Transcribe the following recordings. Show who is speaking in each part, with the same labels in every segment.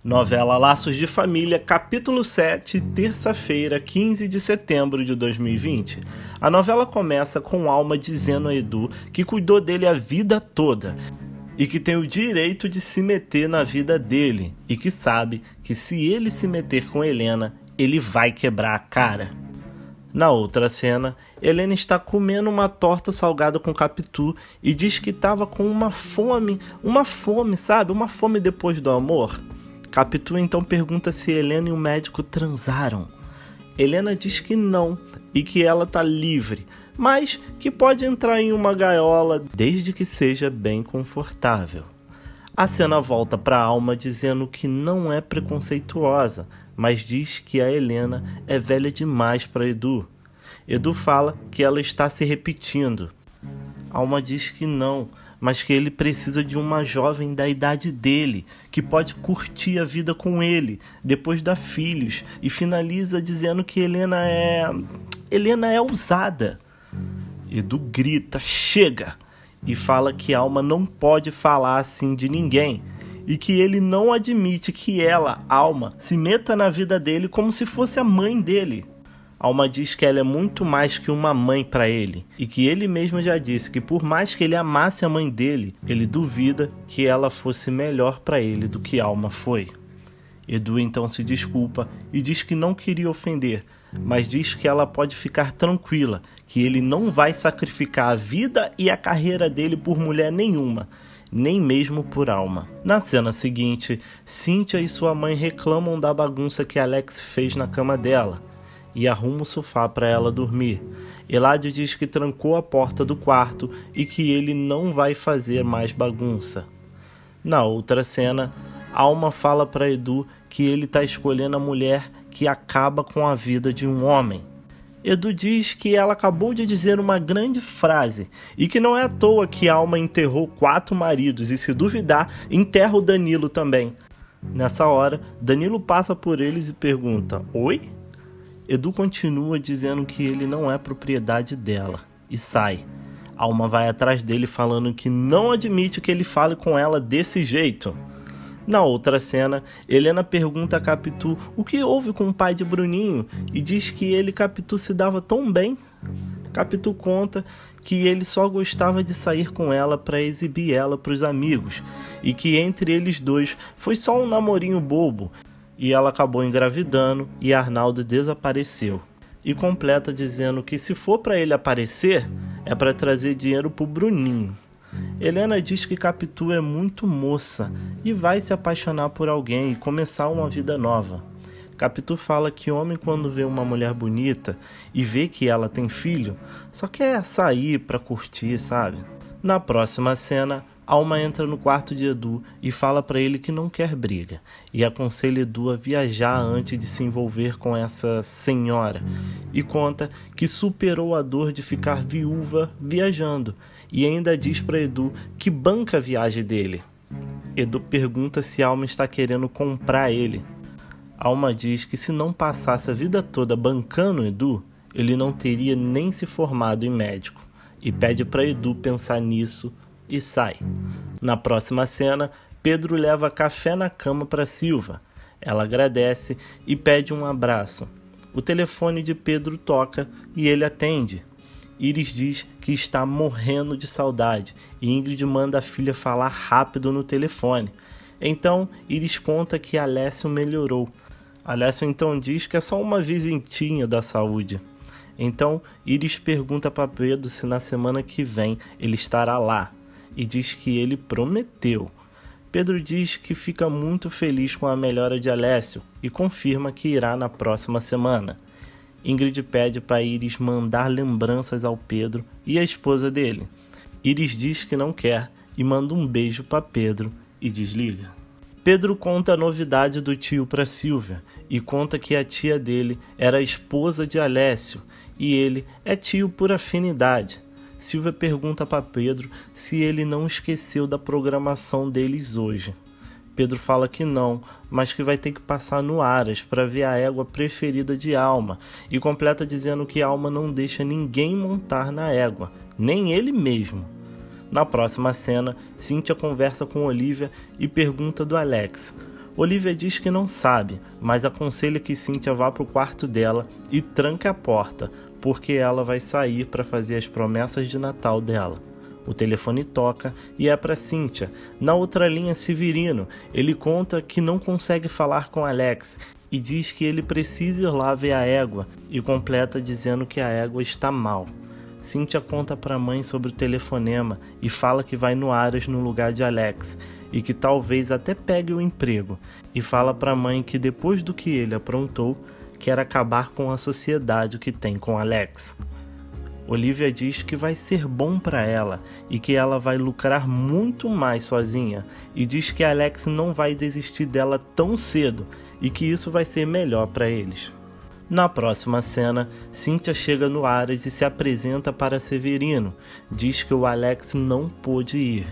Speaker 1: Novela Laços de Família, capítulo 7, terça-feira, 15 de setembro de 2020. A novela começa com Alma dizendo a Edu que cuidou dele a vida toda e que tem o direito de se meter na vida dele e que sabe que se ele se meter com Helena, ele vai quebrar a cara. Na outra cena, Helena está comendo uma torta salgada com Capitu e diz que estava com uma fome, sabe? Uma fome depois do amor. Capitu então pergunta se Helena e o médico transaram. Helena diz que não e que ela está livre, mas que pode entrar em uma gaiola desde que seja bem confortável. A cena volta para Alma dizendo que não é preconceituosa, mas diz que a Helena é velha demais para Edu. Edu fala que ela está se repetindo. Alma diz que não, mas que ele precisa de uma jovem da idade dele, que pode curtir a vida com ele, depois dar filhos, e finaliza dizendo que Helena é ousada. Edu grita, chega, e fala que Alma não pode falar assim de ninguém, e que ele não admite que ela, Alma, se meta na vida dele como se fosse a mãe dele. Alma diz que ela é muito mais que uma mãe para ele, e que ele mesmo já disse que por mais que ele amasse a mãe dele, ele duvida que ela fosse melhor para ele do que Alma foi. Edu então se desculpa e diz que não queria ofender, mas diz que ela pode ficar tranquila, que ele não vai sacrificar a vida e a carreira dele por mulher nenhuma, nem mesmo por Alma. Na cena seguinte, Cíntia e sua mãe reclamam da bagunça que Alex fez na cama dela e arruma o sofá para ela dormir. Eladio diz que trancou a porta do quarto e que ele não vai fazer mais bagunça. Na outra cena, Alma fala para Edu que ele está escolhendo a mulher que acaba com a vida de um homem. Edu diz que ela acabou de dizer uma grande frase e que não é à toa que Alma enterrou 4 maridos e, se duvidar, enterra o Danilo também. Nessa hora, Danilo passa por eles e pergunta: "Oi?" Edu continua dizendo que ele não é propriedade dela e sai. Alma vai atrás dele falando que não admite que ele fale com ela desse jeito. Na outra cena, Helena pergunta a Capitu o que houve com o pai de Bruninho e diz que ele e Capitu se dava tão bem. Capitu conta que ele só gostava de sair com ela para exibir ela para os amigos e que entre eles dois foi só um namorinho bobo. E ela acabou engravidando e Arnaldo desapareceu. E completa dizendo que se for para ele aparecer, é para trazer dinheiro pro Bruninho. Helena diz que Capitu é muito moça e vai se apaixonar por alguém e começar uma vida nova. Capitu fala que homem, quando vê uma mulher bonita e vê que ela tem filho, só quer sair para curtir, sabe? Na próxima cena, Alma entra no quarto de Edu e fala para ele que não quer briga e aconselha Edu a viajar antes de se envolver com essa senhora e conta que superou a dor de ficar viúva viajando e ainda diz para Edu que banca a viagem dele. Edu pergunta se Alma está querendo comprar ele. Alma diz que se não passasse a vida toda bancando Edu, ele não teria nem se formado em médico e pede para Edu pensar nisso e sai. Na próxima cena, Pedro leva café na cama para Silva. Ela agradece e pede um abraço. O telefone de Pedro toca e ele atende. Iris diz que está morrendo de saudade e Ingrid manda a filha falar rápido no telefone. Então, Iris conta que Alessio melhorou. Alessio então diz que é só uma visitinha da saúde. Então, Iris pergunta para Pedro se na semana que vem ele estará lá. E diz que ele prometeu. Pedro diz que fica muito feliz com a melhora de Alessio e confirma que irá na próxima semana. Ingrid pede para Iris mandar lembranças ao Pedro e à esposa dele. Iris diz que não quer e manda um beijo para Pedro e desliga. Pedro conta a novidade do tio para Silvia e conta que a tia dele era a esposa de Alessio e ele é tio por afinidade. Silvia pergunta para Pedro se ele não esqueceu da programação deles hoje. Pedro fala que não, mas que vai ter que passar no Aras para ver a égua preferida de Alma e completa dizendo que Alma não deixa ninguém montar na égua, nem ele mesmo. Na próxima cena, Cíntia conversa com Olivia e pergunta do Alex. Olivia diz que não sabe, mas aconselha que Cíntia vá para o quarto dela e tranque a porta, porque ela vai sair para fazer as promessas de Natal dela. O telefone toca e é para Cíntia. Na outra linha, Severino. Ele conta que não consegue falar com Alex e diz que ele precisa ir lá ver a égua e completa dizendo que a égua está mal. Cíntia conta para a mãe sobre o telefonema e fala que vai no Aras no lugar de Alex e que talvez até pegue o emprego, e fala para a mãe que depois do que ele aprontou, quer acabar com a sociedade que tem com Alex. Olivia diz que vai ser bom para ela e que ela vai lucrar muito mais sozinha, e diz que Alex não vai desistir dela tão cedo e que isso vai ser melhor para eles. Na próxima cena, Cíntia chega no Aras e se apresenta para Severino. Diz que o Alex não pôde ir.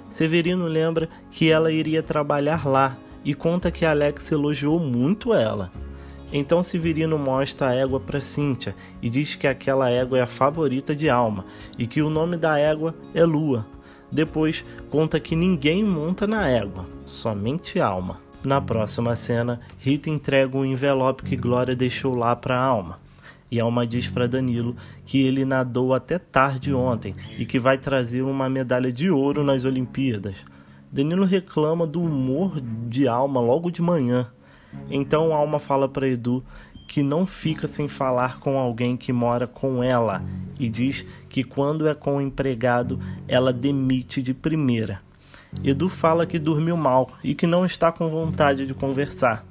Speaker 1: Severino lembra que ela iria trabalhar lá e conta que Alex elogiou muito ela. Então Severino mostra a égua para Cíntia e diz que aquela égua é a favorita de Alma e que o nome da égua é Lua. Depois conta que ninguém monta na égua, somente Alma. Na próxima cena, Rita entrega um envelope que Glória deixou lá para Alma. E Alma diz para Danilo que ele nadou até tarde ontem e que vai trazer uma medalha de ouro nas Olimpíadas. Danilo reclama do humor de Alma logo de manhã. Então Alma fala para Edu que não fica sem falar com alguém que mora com ela e diz que quando é com o empregado, ela demite de primeira. Edu fala que dormiu mal e que não está com vontade de conversar.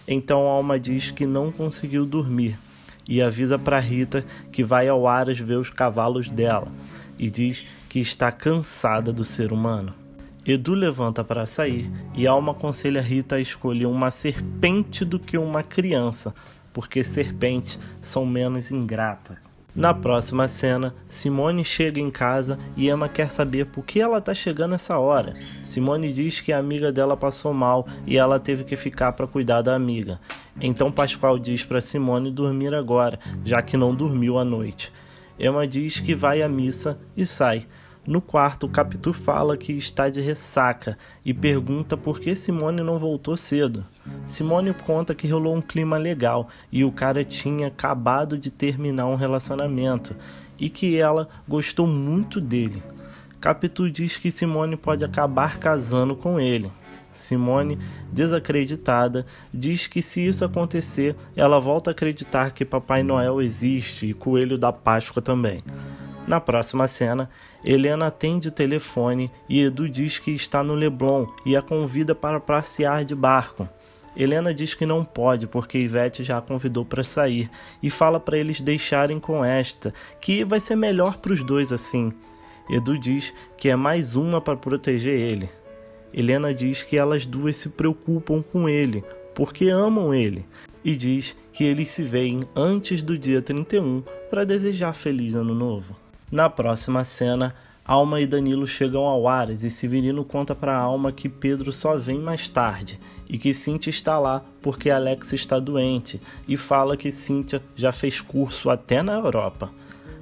Speaker 1: Então Alma diz que não conseguiu dormir e avisa para Rita que vai ao Aras ver os cavalos dela e diz que está cansada do ser humano. Edu levanta para sair e Alma aconselha Rita a escolher uma serpente do que uma criança, porque serpentes são menos ingratas. Na próxima cena, Simone chega em casa e Emma quer saber por que ela está chegando essa hora. Simone diz que a amiga dela passou mal e ela teve que ficar para cuidar da amiga. Então Pascoal diz para Simone dormir agora, já que não dormiu à noite. Emma diz que vai à missa e sai. No quarto, Capitu fala que está de ressaca e pergunta por que Simone não voltou cedo. Simone conta que rolou um clima legal e o cara tinha acabado de terminar um relacionamento e que ela gostou muito dele. Capitu diz que Simone pode acabar casando com ele. Simone, desacreditada, diz que se isso acontecer, ela volta a acreditar que Papai Noel existe e Coelho da Páscoa também. Na próxima cena, Helena atende o telefone e Edu diz que está no Leblon e a convida para passear de barco. Helena diz que não pode porque Ivete já a convidou para sair e fala para eles deixarem com esta, que vai ser melhor para os dois assim. Edu diz que é mais uma para proteger ele. Helena diz que elas duas se preocupam com ele porque amam ele e diz que eles se veem antes do dia 31 para desejar feliz ano novo. Na próxima cena, Alma e Danilo chegam ao Aras e Severino conta para Alma que Pedro só vem mais tarde e que Cíntia está lá porque Alex está doente e fala que Cíntia já fez curso até na Europa.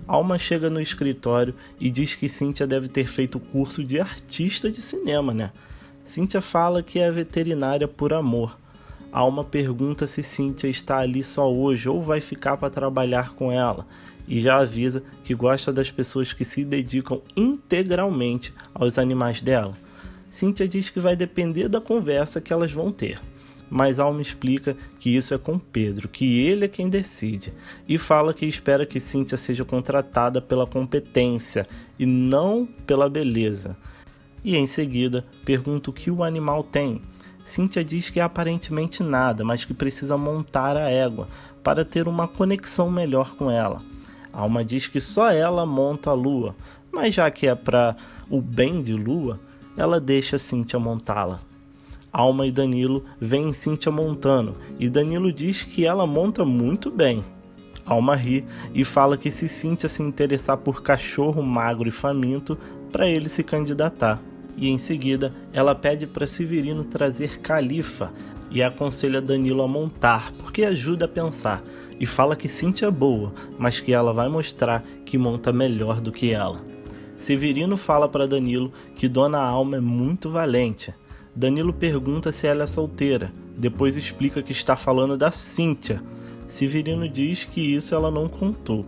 Speaker 1: Alma chega no escritório e diz que Cíntia deve ter feito curso de artista de cinema, né? Cíntia fala que é veterinária por amor. Alma pergunta se Cíntia está ali só hoje ou vai ficar para trabalhar com ela. E já avisa que gosta das pessoas que se dedicam integralmente aos animais dela. Cíntia diz que vai depender da conversa que elas vão ter, mas Alma explica que isso é com Pedro, que ele é quem decide, e fala que espera que Cíntia seja contratada pela competência e não pela beleza. E em seguida pergunta o que o animal tem. Cíntia diz que é aparentemente nada, mas que precisa montar a égua para ter uma conexão melhor com ela. Alma diz que só ela monta a Lua, mas já que é para o bem de Lua, ela deixa Cíntia montá-la. Alma e Danilo veem Cíntia montando, e Danilo diz que ela monta muito bem. Alma ri e fala que se Cíntia se interessar por cachorro magro e faminto, para ele se candidatar. E em seguida, ela pede para Severino trazer Califa e aconselha Danilo a montar, porque ajuda a pensar, e fala que Cíntia é boa, mas que ela vai mostrar que monta melhor do que ela. Severino fala para Danilo que Dona Alma é muito valente. Danilo pergunta se ela é solteira, depois explica que está falando da Cíntia. Severino diz que isso ela não contou.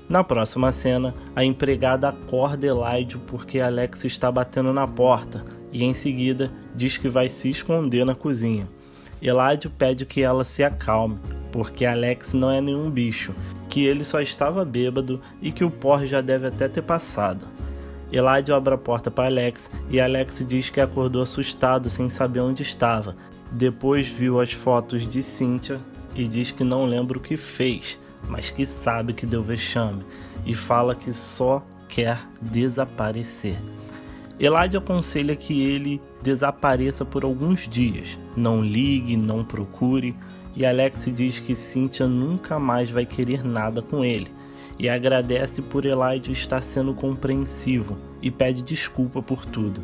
Speaker 1: Na próxima cena, a empregada acorda Eladio porque Alex está batendo na porta e em seguida diz que vai se esconder na cozinha. Eladio pede que ela se acalme, porque Alex não é nenhum bicho, que ele só estava bêbado e que o porre já deve até ter passado. Eladio abre a porta para Alex e Alex diz que acordou assustado sem saber onde estava. Depois viu as fotos de Cíntia e diz que não lembra o que fez, mas que sabe que deu vexame e fala que só quer desaparecer. Eladio aconselha que ele desapareça por alguns dias, não ligue, não procure, e Alex diz que Cíntia nunca mais vai querer nada com ele, e agradece por Eladio estar sendo compreensivo e pede desculpa por tudo.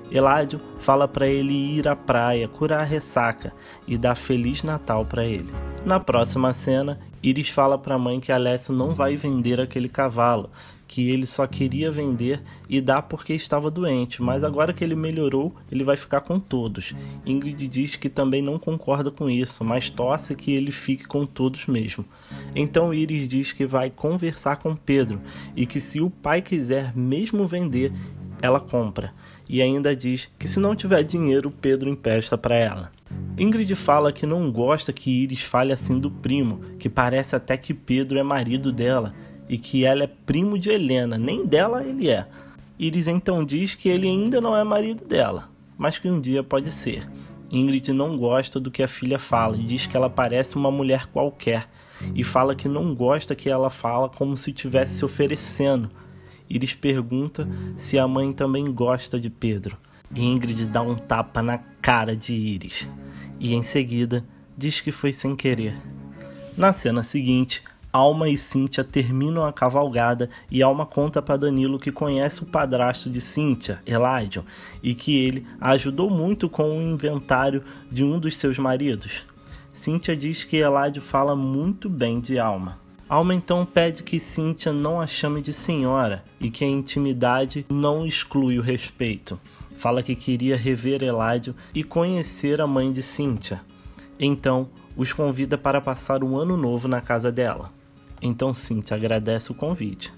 Speaker 1: Eladio fala para ele ir à praia, curar a ressaca e dar Feliz Natal para ele. Na próxima cena, Iris fala para a mãe que Alessio não vai vender aquele cavalo, que ele só queria vender e dar porque estava doente, mas agora que ele melhorou, ele vai ficar com todos. Ingrid diz que também não concorda com isso, mas torce que ele fique com todos mesmo. Então Iris diz que vai conversar com Pedro e que se o pai quiser mesmo vender, ela compra. E ainda diz que se não tiver dinheiro, Pedro empresta para ela. Ingrid fala que não gosta que Iris fale assim do primo, que parece até que Pedro é marido dela e que ela é primo de Helena, nem dela ele é. Iris então diz que ele ainda não é marido dela, mas que um dia pode ser. Ingrid não gosta do que a filha fala e diz que ela parece uma mulher qualquer e fala que não gosta que ela fala como se estivesse se oferecendo. Iris pergunta se a mãe também gosta de Pedro. E Ingrid dá um tapa na cara de Iris. E em seguida diz que foi sem querer. Na cena seguinte, Alma e Cíntia terminam a cavalgada e Alma conta para Danilo que conhece o padrasto de Cíntia, Eladio, e que ele a ajudou muito com o inventário de um dos seus maridos. Cíntia diz que Eladio fala muito bem de Alma. Alma então pede que Cíntia não a chame de senhora e que a intimidade não exclui o respeito. Fala que queria rever Eladio e conhecer a mãe de Cíntia. Então, os convida para passar o ano novo na casa dela. Então Cíntia agradece o convite.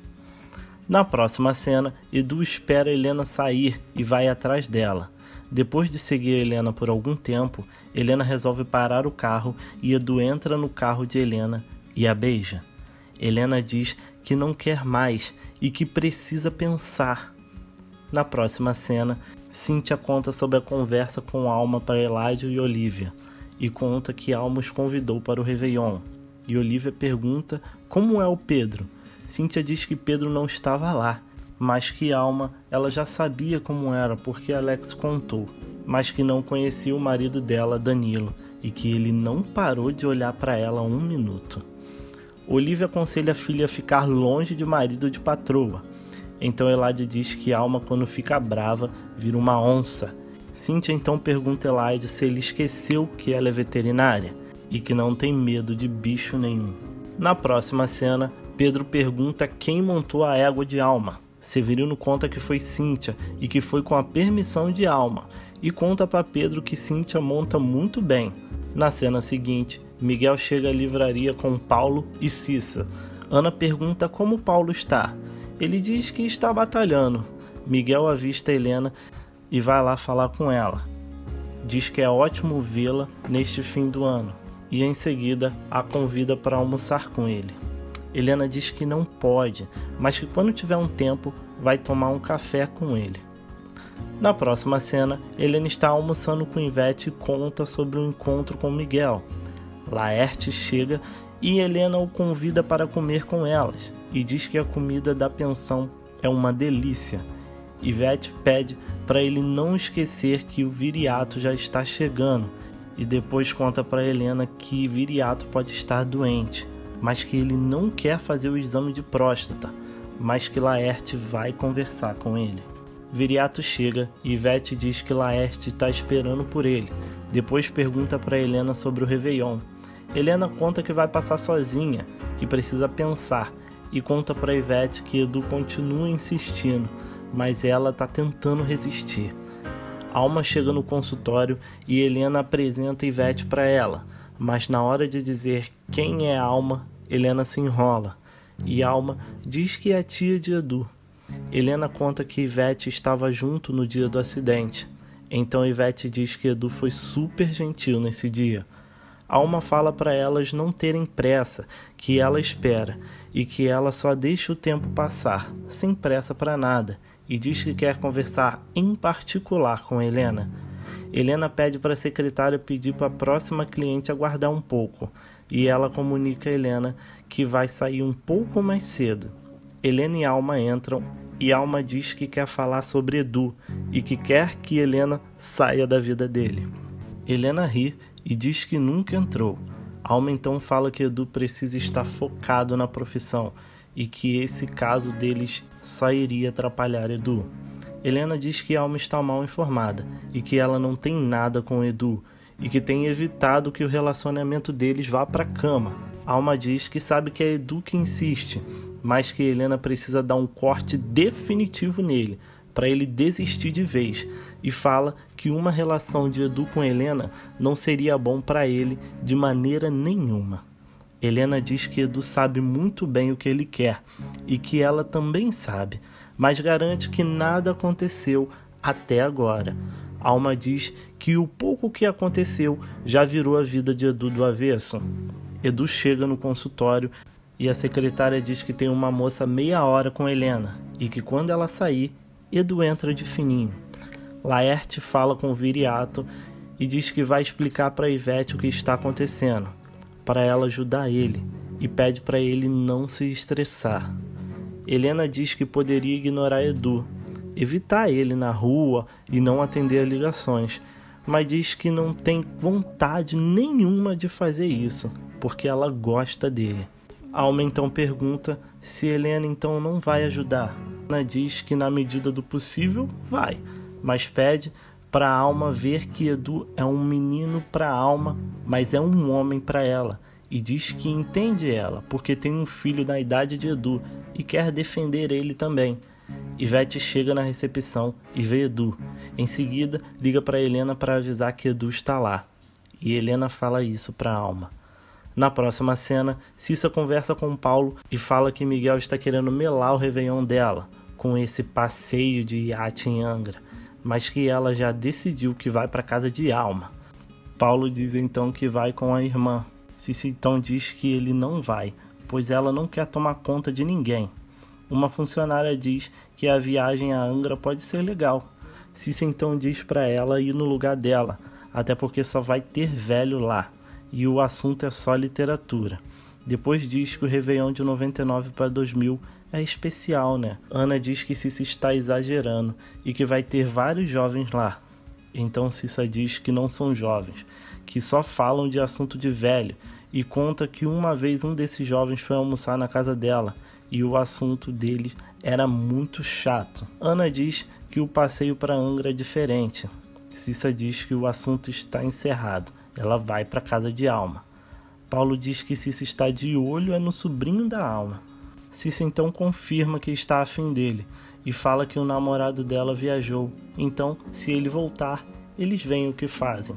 Speaker 1: Na próxima cena, Edu espera Helena sair e vai atrás dela. Depois de seguir Helena por algum tempo, Helena resolve parar o carro e Edu entra no carro de Helena e a beija. Helena diz que não quer mais e que precisa pensar. Na próxima cena, Cíntia conta sobre a conversa com Alma para Eladio e Olivia e conta que Alma os convidou para o Réveillon. E Olivia pergunta como é o Pedro. Cíntia diz que Pedro não estava lá, mas que Alma ela já sabia como era porque Alex contou, mas que não conhecia o marido dela, Danilo, e que ele não parou de olhar para ela um minuto. Olivia aconselha a filha a ficar longe de marido de patroa. Então Eladio diz que Alma, quando fica brava, vira uma onça. Cíntia então pergunta a Eladio se ele esqueceu que ela é veterinária e que não tem medo de bicho nenhum. Na próxima cena, Pedro pergunta quem montou a égua de Alma. Severino conta que foi Cíntia e que foi com a permissão de Alma, e conta para Pedro que Cíntia monta muito bem. Na cena seguinte, Miguel chega à livraria com Paulo e Cissa. Ana pergunta como Paulo está. Ele diz que está batalhando. Miguel avista Helena e vai lá falar com ela. Diz que é ótimo vê-la neste fim do ano e em seguida a convida para almoçar com ele. Helena diz que não pode, mas que quando tiver um tempo vai tomar um café com ele. Na próxima cena, Helena está almoçando com Ivete e conta sobre o encontro com Miguel. Laerte chega e Helena o convida para comer com elas e diz que a comida da pensão é uma delícia. Ivete pede para ele não esquecer que o Viriato já está chegando e depois conta para Helena que Viriato pode estar doente, mas que ele não quer fazer o exame de próstata, mas que Laerte vai conversar com ele. Viriato chega e Ivete diz que Laerte está esperando por ele. Depois pergunta para Helena sobre o Réveillon. Helena conta que vai passar sozinha, que precisa pensar, e conta para Ivete que Edu continua insistindo, mas ela está tentando resistir. Alma chega no consultório e Helena apresenta Ivete para ela, mas na hora de dizer quem é Alma, Helena se enrola, e Alma diz que é a tia de Edu. Helena conta que Ivete estava junto no dia do acidente, então Ivete diz que Edu foi super gentil nesse dia. Alma fala para elas não terem pressa, que ela espera, e que ela só deixa o tempo passar, sem pressa para nada, e diz que quer conversar em particular com Helena. Helena pede para a secretária pedir para a próxima cliente aguardar um pouco, e ela comunica a Helena que vai sair um pouco mais cedo. Helena e Alma entram, e Alma diz que quer falar sobre Edu, e que quer que Helena saia da vida dele. Helena ri e diz que nunca entrou. Alma então fala que Edu precisa estar focado na profissão, e que esse caso deles só iria atrapalhar Edu. Helena diz que Alma está mal informada e que ela não tem nada com Edu e que tem evitado que o relacionamento deles vá para a cama. Alma diz que sabe que é Edu que insiste, mas que Helena precisa dar um corte definitivo nele para ele desistir de vez, e fala que uma relação de Edu com Helena não seria bom para ele de maneira nenhuma. Helena diz que Edu sabe muito bem o que ele quer e que ela também sabe, mas garante que nada aconteceu até agora. Alma diz que o pouco que aconteceu já virou a vida de Edu do avesso. Edu chega no consultório e a secretária diz que tem uma moça meia hora com Helena e que quando ela sair, Edu entra de fininho. Laerte fala com o Viriato e diz que vai explicar para Ivete o que está acontecendo, para ela ajudar ele, e pede para ele não se estressar. Helena diz que poderia ignorar Edu, evitar ele na rua e não atender a ligações, mas diz que não tem vontade nenhuma de fazer isso, porque ela gosta dele. Alma então pergunta se Helena então não vai ajudar. Helena diz que na medida do possível vai, mas pede para a Alma ver que Edu é um menino para a Alma, mas é um homem para ela, e diz que entende ela, porque tem um filho da idade de Edu e quer defender ele também. Ivete chega na recepção e vê Edu. Em seguida, liga para Helena para avisar que Edu está lá, e Helena fala isso para a Alma. Na próxima cena, Cissa conversa com Paulo e fala que Miguel está querendo melar o Réveillon dela, com esse passeio de iate em Angra, mas que ela já decidiu que vai para casa de Alma. Paulo diz então que vai com a irmã. Cissa então diz que ele não vai, pois ela não quer tomar conta de ninguém. Uma funcionária diz que a viagem a Angra pode ser legal. Cissa então diz para ela ir no lugar dela, até porque só vai ter velho lá, e o assunto é só literatura. Depois diz que o Réveillon de 99 para 2000 é especial, né? Ana diz que Cissa está exagerando e que vai ter vários jovens lá. Então Cissa diz que não são jovens, que só falam de assunto de velho, e conta que uma vez um desses jovens foi almoçar na casa dela e o assunto dele era muito chato. Ana diz que o passeio para Angra é diferente. Cissa diz que o assunto está encerrado. Ela vai para a casa de Alma. Paulo diz que Cissa está de olho no sobrinho da Alma. Cissa então confirma que está afim dele e fala que o namorado dela viajou. Então, se ele voltar, eles veem o que fazem.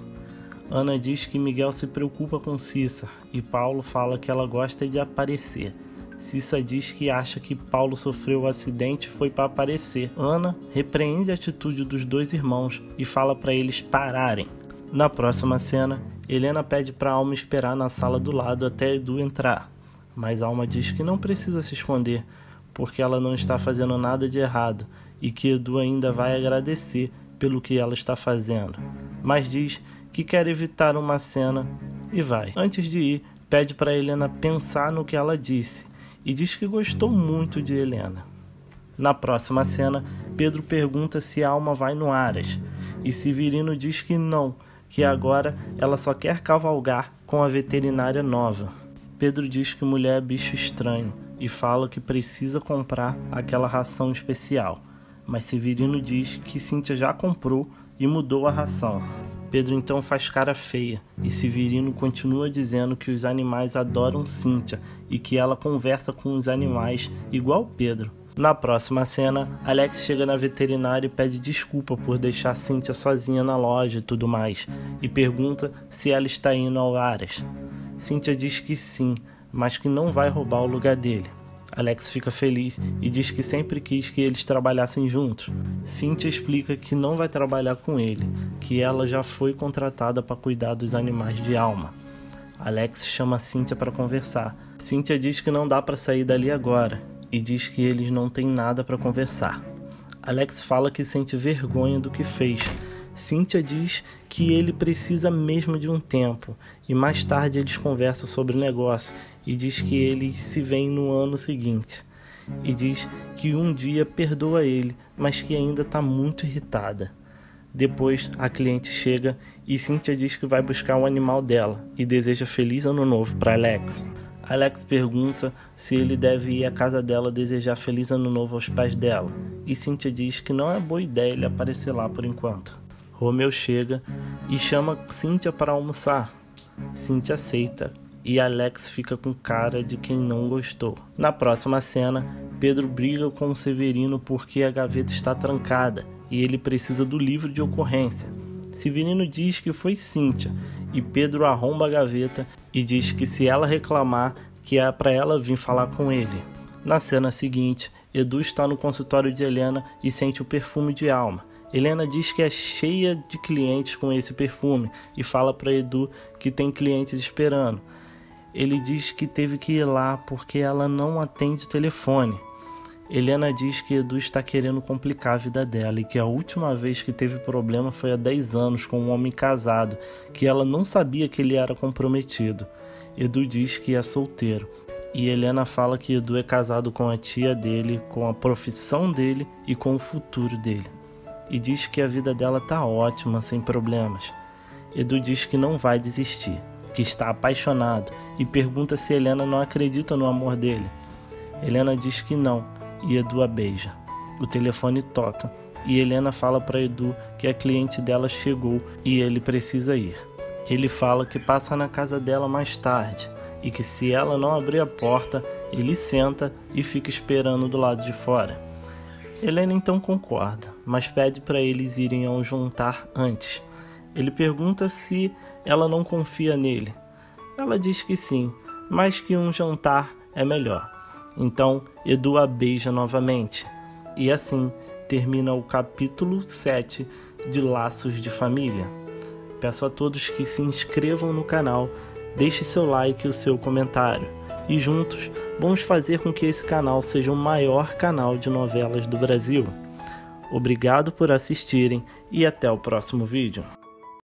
Speaker 1: Ana diz que Miguel se preocupa com Cissa e Paulo fala que ela gosta de aparecer. Cissa diz que acha que Paulo sofreu o acidente e foi para aparecer. Ana repreende a atitude dos dois irmãos e fala para eles pararem. Na próxima cena, Helena pede para Alma esperar na sala do lado até Edu entrar, mas Alma diz que não precisa se esconder, porque ela não está fazendo nada de errado e que Edu ainda vai agradecer pelo que ela está fazendo, mas diz que quer evitar uma cena e vai. Antes de ir, pede para Helena pensar no que ela disse e diz que gostou muito de Helena. Na próxima cena, Pedro pergunta se Alma vai no Aras e Severino diz que não, que agora ela só quer cavalgar com a veterinária nova. Pedro diz que mulher é bicho estranho e fala que precisa comprar aquela ração especial, mas Severino diz que Cíntia já comprou e mudou a ração. Pedro então faz cara feia e Severino continua dizendo que os animais adoram Cíntia e que ela conversa com os animais igual Pedro. Na próxima cena, Alex chega na veterinária e pede desculpa por deixar Cynthia sozinha na loja e tudo mais, e pergunta se ela está indo ao Aras. Cynthia diz que sim, mas que não vai roubar o lugar dele. Alex fica feliz e diz que sempre quis que eles trabalhassem juntos. Cynthia explica que não vai trabalhar com ele, que ela já foi contratada para cuidar dos animais de Alma. Alex chama Cynthia para conversar. Cynthia diz que não dá para sair dali agora e diz que eles não têm nada para conversar. Alex fala que sente vergonha do que fez. Cynthia diz que ele precisa mesmo de um tempo, e mais tarde eles conversam sobre o negócio e diz que eles se veem no ano seguinte. E diz que um dia perdoa ele, mas que ainda está muito irritada. Depois a cliente chega e Cynthia diz que vai buscar o animal dela e deseja feliz ano novo para Alex. Alex pergunta se ele deve ir à casa dela desejar feliz ano novo aos pais dela, e Cynthia diz que não é boa ideia ele aparecer lá por enquanto. Romeu chega e chama Cynthia para almoçar. Cynthia aceita e Alex fica com cara de quem não gostou. Na próxima cena, Pedro briga com o Severino porque a gaveta está trancada e ele precisa do livro de ocorrência. Severino diz que foi Cynthia e Pedro arromba a gaveta e diz que se ela reclamar, que é para ela vir falar com ele. Na cena seguinte, Edu está no consultório de Helena e sente o perfume de Alma. Helena diz que é cheia de clientes com esse perfume e fala para Edu que tem clientes esperando. Ele diz que teve que ir lá porque ela não atende o telefone. Helena diz que Edu está querendo complicar a vida dela e que a última vez que teve problema foi há 10 anos com um homem casado, que ela não sabia que ele era comprometido. Edu diz que é solteiro. E Helena fala que Edu é casado com a tia dele, com a profissão dele e com o futuro dele. E diz que a vida dela tá ótima, sem problemas. Edu diz que não vai desistir, que está apaixonado e pergunta se Helena não acredita no amor dele. Helena diz que não e Edu a beija. O telefone toca e Helena fala para Edu que a cliente dela chegou e ele precisa ir. Ele fala que passa na casa dela mais tarde e que se ela não abrir a porta, ele senta e fica esperando do lado de fora. Helena então concorda, mas pede para eles irem ao jantar antes. Ele pergunta se ela não confia nele. Ela diz que sim, mas que um jantar é melhor. Então Edu a beija novamente. E assim termina o capítulo 7 de Laços de Família. Peço a todos que se inscrevam no canal, deixe seu like e o seu comentário. E juntos vamos fazer com que esse canal seja o maior canal de novelas do Brasil. Obrigado por assistirem e até o próximo vídeo.